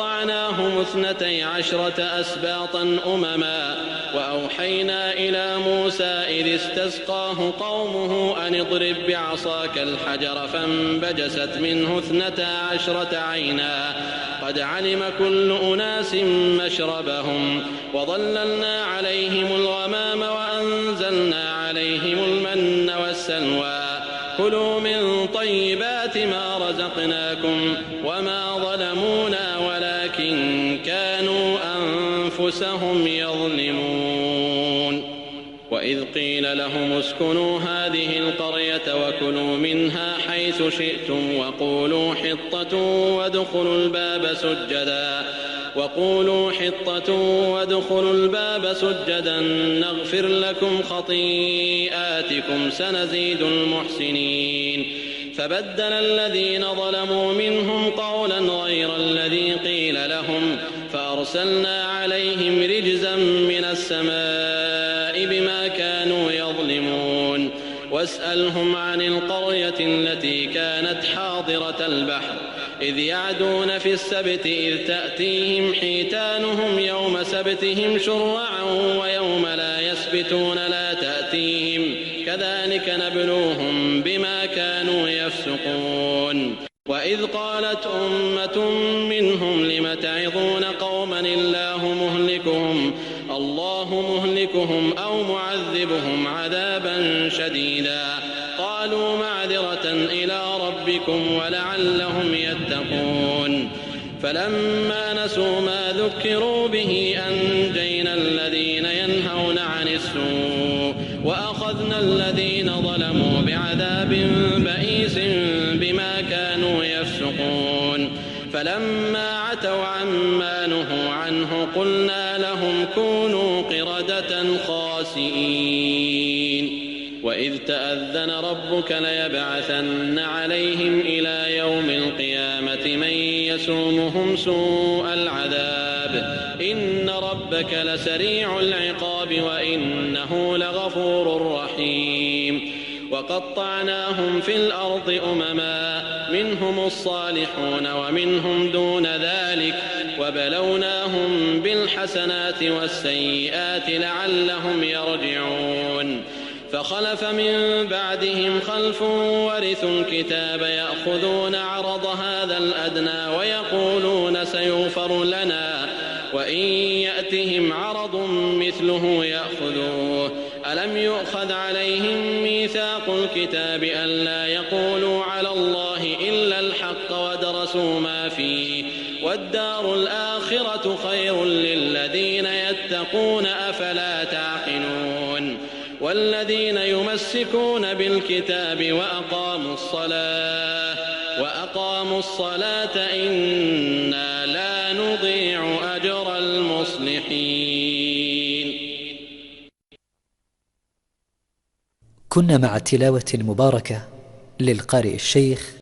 وقطعناهم 12 أسباطا أمما وأوحينا إلى موسى إذ استسقاه قومه أن اضرب بعصاك الحجر فانبجست منه 12 عينا قد علم كل أناس مشربهم وظللنا عليهم الغمام وأنزلنا عليهم المن والسلوى كلوا من طيبات ما رزقناكم وما ظلمونا ولكن كانوا أنفسهم يظلمون وإذ قيل لهم اسكنوا هذه القرية وكلوا منها حيث شئتم وقولوا حطة وادخلوا الباب سجدا نغفر لكم خطيئاتكم سنزيد المحسنين فبدل الذين ظلموا منهم قولا غير الذي قيل لهم فأرسلنا عليهم رجزا من السماء بما كانوا يظلمون واسألهم عن القرية التي كانت حاضرة البحر إذ يعدون في السبت إذ تأتيهم حيتانهم يوم سبتهم شرعا ويوم لا يسبتون لا تأتيهم كذلك نبلوهم بما كانوا يفسقون وإذ قالت أمة منهم لم تعظون قوما الله مهلكهم أو معذبهم عذابا شديدا قالوا معذرة إلى ربكم ولعلهم يتقون فلما نسوا ما ذكروا به أنجينا الذين ينهون عن السوء وأخذنا الذين ظلموا بعذاب بئيس بما كانوا يفسقون فلما عتوا عما نهوا عنه قلنا لهم كونوا قردة خاسئين وإذ تأذن ربك ليبعثن عليهم إلى يوم القيامة من يسومهم سوء العذاب إن ربك لسريع العقاب وإنه لغفور رحيم وقطعناهم في الأرض أمما منهم الصالحون ومنهم دون ذلك وبلوناهم بالحسنات والسيئات لعلهم يرجعون فخلف من بعدهم خلف ورثوا الكتاب يأخذون عرض هذا الأدنى ويقولون سيغفر لنا وإن يأتهم عرض مثله يأخذوه ألم يؤخذ عليهم ميثاق الكتاب ألا يقولوا على الله إلا الحق ودرسوا ما فيه والدار الآخرة خير للذين يتقون أفلا تعقلون والذين يمسكون بالكتاب وأقاموا الصلاة إنا لا نضيع أجر المصلحين. كنا مع التلاوة المباركة للقارئ الشيخ